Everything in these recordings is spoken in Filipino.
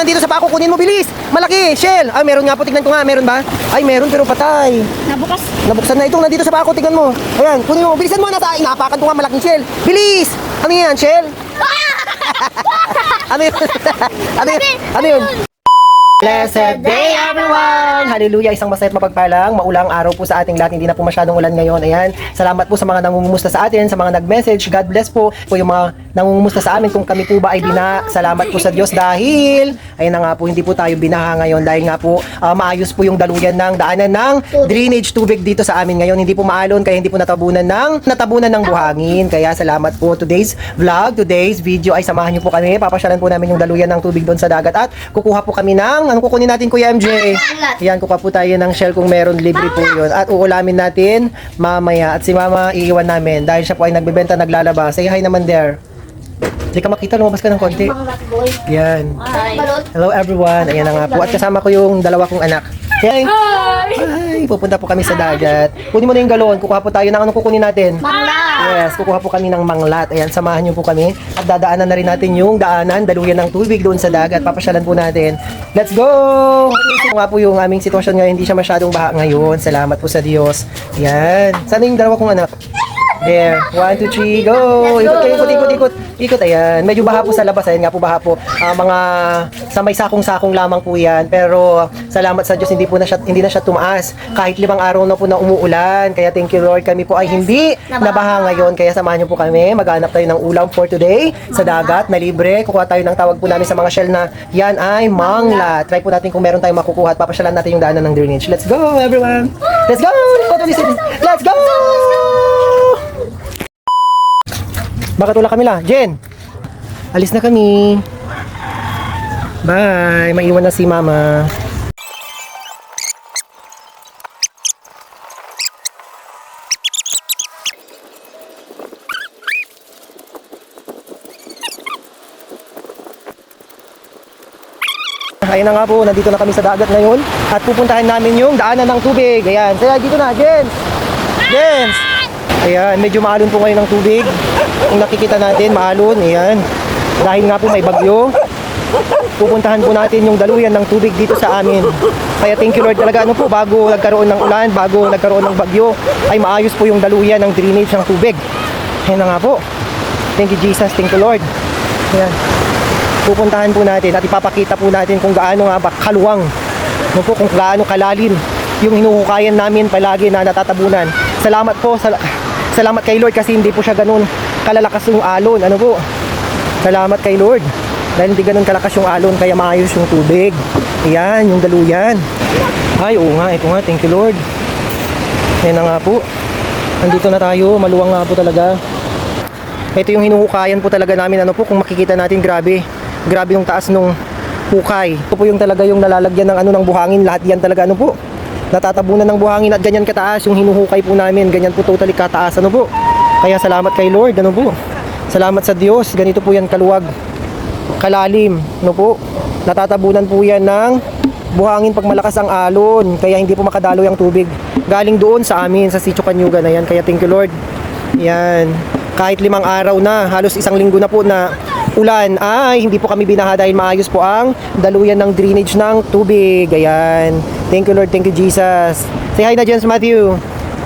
nandito sa pako, kunin mo, bilis. Malaki, shell. Ay, meron nga po, tignan ko nga, meron ba? Ay, meron pero patay. Nabukas. Nabuksan na itong nandito sa pako, tignan mo. Ayan, kunin mo, bilisan mo, nasa inapakan ko nga malaking shell. Bilis! Ano yan, shell? Ano yun? Ano yun? Ano yun? Blessed day everyone! Hallelujah! Isang masayat mapagpalang, maulang araw po sa ating lahat. Hindi na po masyadong ulan ngayon. Ayan, salamat po sa mga nangungumusta sa atin, sa mga nag-message. God bless po yung mga nangungumusta sa amin kung kami po ba ay bina. Salamat po sa Diyos dahil, ayun na nga po, hindi po tayo binaha ngayon dahil nga po maayos po yung daluyan ng daanan ng drainage tubig dito sa amin ngayon. Hindi po maalon kaya hindi po natabunan ng buhangin. Kaya salamat po. Today's vlog, today's video ay samahan niyo po kami. Papasyalan po namin yung daluyan ng tubig doon sa dagat at kukuha po kami ng ano kukunin natin, Kuya MJ? Yan, kukuha po tayo ng shell kung meron, libre po yun. At uulamin natin mamaya. At si Mama iiwan namin dahil siya po ay nagbebenta, naglalaba. Say hi naman there. Hindi ka makita, lumabas ka ng konti. Yan. Hello everyone. Ayan na nga po. At kasama ko yung dalawa kong anak. Hi! Hi! Pupunta po kami sa dagat. Kunin mo na yung galon. Kukuha po tayo ng ano kukunin natin? Manglat! Yes, kukuha po kami ng manglat. Ayan, samahan niyo po kami. At dadaanan na rin natin yung daanan, daluyan ng tubig doon sa dagat. Papasyalan po natin. Let's go! Ito nga po yung aming sitwasyon ngayon. Hindi siya masyadong baha ngayon. Salamat po sa Diyos. Ayan. Sana yung dalawa kong anak? There. 1, 2, 3, go! Ikot kayo, ikot. Ikot, ayan. Medyo baha po sa labas. Ayan nga po baha po. Mga sa may sakong-sakong lamang po yan. Pero salamat sa Diyos, hindi na siya tumaas. Kahit 5 araw na po na umuulan. Kaya thank you Lord, kami po ay hindi nabaha ngayon. Kaya samahan niyo po kami. Maghanap tayo ng ulam for today sa dagat na libre. Kukuha tayo ng tawag po namin sa mga shell na yan ay mangla. Try po natin kung meron tayong makukuha at papasyalan natin yung daanan ng drainage. Let's go everyone! Let's go! Let's go! Bakit wala kami la? Jen! Alis na kami. Bye! Maiwan na si Mama. Ayun na nga po, nandito na kami sa dagat ngayon at pupuntahan namin yung daanan ng tubig. Ayan, kaya dito na, Jen! Jen! Ayan, medyo maalon po ngayon ng tubig. Kung nakikita natin, maalon. Ayan. Dahil nga po may bagyo, pupuntahan po natin yung daluyan ng tubig dito sa amin. Kaya thank you Lord talaga. Ano po, bago nagkaroon ng ulan, bago nagkaroon ng bagyo, ay maayos po yung daluyan ng drainage ng tubig. Ayan na nga po. Thank you Jesus, thank you Lord. Ayan. Pupuntahan po natin at ipapakita po natin kung gaano nga ba kaluwang, ano po, kung gaano kalalim yung hinuhukayan namin palagi na natatabunan. Salamat po, salamat kay Lord kasi hindi po siya ganun kalalakas yung alon. Ano po? Salamat kay Lord dahil hindi ganun kalakas yung alon kaya maayos yung tubig. Ayan, yung daluyan. Ay, oo nga, ito nga, thank you Lord. Ayan na nga po. Nandito na tayo, maluwang nga po talaga. Ito yung hinuhukayan po talaga namin. Ano po, kung makikita natin, grabe yung taas nung hukay. Ito po yung talaga yung nalalagyan ng ano ng buhangin. Lahat yan talaga ano po, natatabunan ng buhangin at ganyan kataas yung hinuhukay po namin. Ganyan po totally kataas. Ano po? Kaya salamat kay Lord. Ano po? Salamat sa Diyos. Ganito po yan kaluwag, kalalim. Ano po? Natatabunan po yan ng buhangin pag malakas ang alon. Kaya hindi po makadalo yung tubig. Galing doon sa amin, sa Sitio Kanyugan na yan. Kaya thank you Lord. Yan. Kahit 5 araw na, halos 1 linggo na po na ulan, ay hindi po kami binaha dahil maayos po ang daluyan ng drainage ng tubig. Ayan. Thank you Lord, thank you Jesus. Say hi na James Matthew.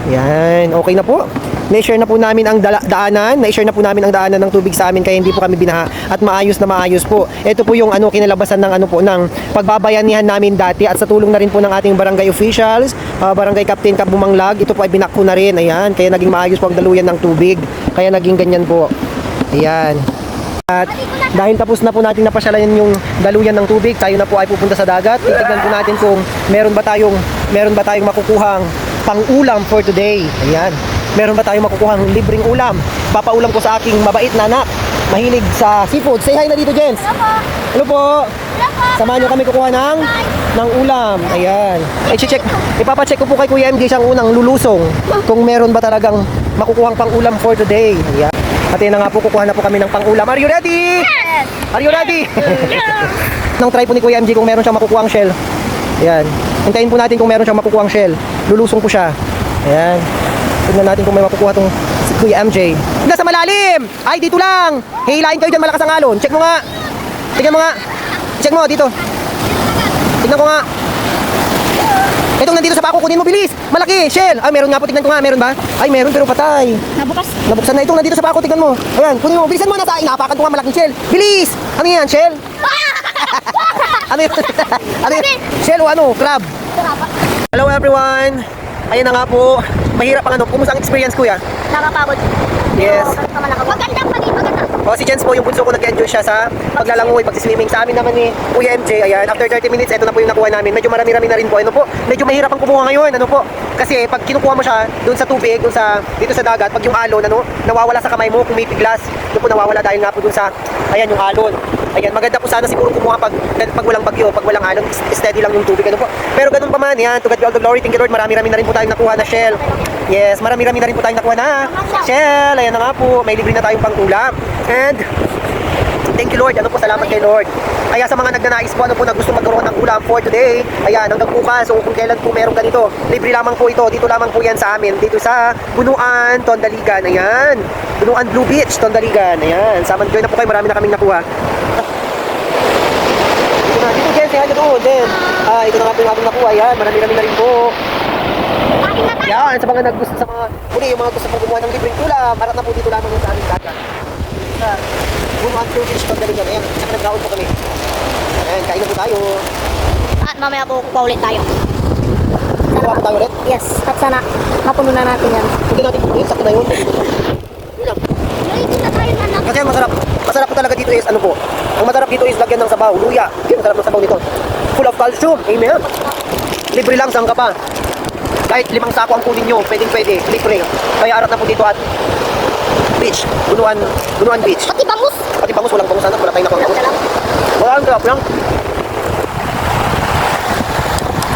Ayan, okay na po. Na-share na po namin ang daanan. Na-share na po namin ang daanan ng tubig sa amin kaya hindi po kami binaha at maayos na maayos po. Ito po yung ano kinalabasan ng ano po ng pagbabayanihan namin dati at sa tulong na rin po ng ating barangay officials, barangay captain Kabumanglag. Ito po ay binakko na rin. Ayan, kaya naging maayos po ang daluyan ng tubig. Kaya naging ganyan po. Ayan. At dahil tapos na po natin napasyalan yung daluyan ng tubig, tayo na po ay pupunta sa dagat. Titignan po natin kung meron ba tayong makukuhang pang-ulam for today. Ayan. Meron ba tayong makukuhang libreng ulam? Papaulam ko sa aking mabait na anak. Mahilig sa seafood. Say hi na dito, Jens. Hello po. Samahan nyo kami kukuha ng ulam. Ayan. Ipapacheck ko po kay Kuya MJ siyang unang lulusong kung meron ba talagang makukuhang pang-ulam for today. Ayan. At yun na nga po, kukuha na po kami ng pang-ulam. Are you ready? Yes! Are you ready? Nang try po ni Kuya MJ kung meron siyang makukuhang shell. Ayan. Hintayin po natin kung meron siyang makukuhang shell. Lulusong po siya. Ayan. Tignan natin kung may makukuha tong si Kuya MJ. Nasa malalim! Ay, dito lang! Hilahin kayo dyan, malakas ang alon. Check mo nga. Tignan mo nga. Check mo, dito. Tignan ko nga. Itong nandito sa pako, kunin mo, bilis. Malaki, shell. Ay, meron nga po, tignan ko nga, meron ba? Ay, meron pero patay. Nabukas. Nabuksan na itong nandito sa pako, tignan mo. Ayan, kunin mo, bilisan mo na sa inapakan ko nga malaking shell. Bilis! Ano yan, shell? Ano yun? Ano yun? Shell o ano? Crab? Hello everyone! Ayan na nga po. Mahirap ang ano. Kumusta ang experience, kuya? Nakapagod. Yes. Maganda pa rin, maganda. O, si Jens po, yung bunso ko, nag-enjoy siya sa paglalangoy, pag-swimming. Sa amin naman ni Kuya MJ, ayan, after 30 minutes, ito na po yung nakuha namin. Medyo marami-rami na rin po. Ano po? Medyo mahirap ang kumuha ngayon. Ano po? Kasi pag kinukuha mo siya doon sa tubig, doon sa, dito sa dagat, pag yung alon, ano, nawawala sa kamay mo, kung may piglas, doon po nawawala dahil nga po doon sa, ayan, yung alon. Ayan, maganda po sana siguro kumuha pag walang bagyo, pag walang alon, steady lang yung tubig. Ano po? Pero ganun pa man, yan, to God be all the glory. Thank you Lord, marami-rami na rin po tayong nakuha na shell. Yes, marami-rami na rin po tayong nakuha na shell. Ayan na nga po, may libre na tayong pang-ulam. And thank you Lord, ano po, salamat kay Lord. Kaya sa mga nagnanais po, ano po, na gusto magkaroon ng ulam for today, ayan, hanggang bukas, so kung kailan po merong ganito, libre lamang po ito, dito lamang po yan sa amin, dito sa Bunuan, Tondaligan, ayan, Bunuan Blue Beach, Tondaligan, ayan, sama join na po kayo, marami na kaming nakuha. Dito Jen, say hi ka doon, Jen. Ito na nga po yung aming nakuha, ayan, marami-rami na rin po. Yan, sa mga naggusto, sa mga, muli, yung mga gusto pong gumawa ng libreng ulam, harap na po dito lamang sa aming dagat. Sa Bunuan Blue Beach, Tondaligan, ayan, saka nag-raon po kami. Ayan, kain na po tayo. At mamaya po paulit tayo. Kuha po tayo ulit. Yes, at sana mapuno na natin yan. Hindi natin po yun, sakto na yun. Yun lang. Nalitin na tayo na Kasi ang masarap, masarap po talaga dito is ano po. Ang masarap dito is lagyan ng sabaw, luya. Yun, masarap ng sabaw nito. Full of calcium, amen. Libre lang, saan ka pa? Kahit 5 sako ang kunin nyo, pwede, libre. Kaya arap na po dito at beach, Bunuan Beach. Pati bangus. Pati bangus, walang bangus sana, wala tayong nakuha. Wala lang. Wala ang sarap lang.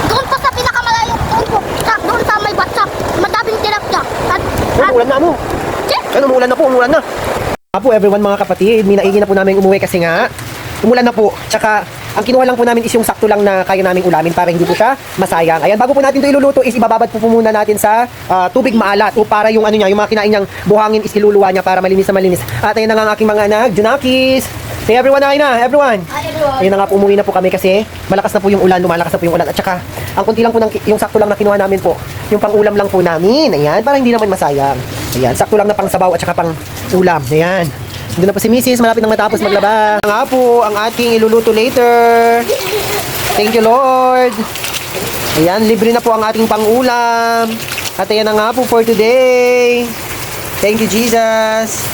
Doon pa sa pinakamalayong doon sa may batsa. Madaming tilapia. At Umuulan na ano? Ano, umuulan na po, umuulan na. Po everyone mga kapatid, minaigi na po namin umuwi kasi nga umulan na po. Tsaka ang kinuha lang po namin is yung sakto lang na kaya naming ulamin para hindi po siya masayang. Ayan, bago po natin ito iluluto is ibababad po muna natin sa tubig maalat o para yung ano niya, yung mga kinain niyang buhangin is iluluwa niya para malinis na malinis. At ayan na nga ang aking mga anak, Junakis. Say everyone na, everyone. Ayun na nga po, umuwi na po kami kasi malakas na po yung ulan, lumalakas na po yung ulan. At saka ang kunti lang po yung sakto lang na kinuha namin po, yung pang-ulam lang po namin. Ayan, para hindi naman masayang. Ayan, sakto lang na pang sabaw at saka pang ulam. Ayan. Doon na po si Mrs. Malapit nang matapos maglaba. Nga po, ang ating iluluto later. Thank you, Lord. Ayan, libre na po ang ating pang-ulam. At ayan na nga po for today. Thank you, Jesus.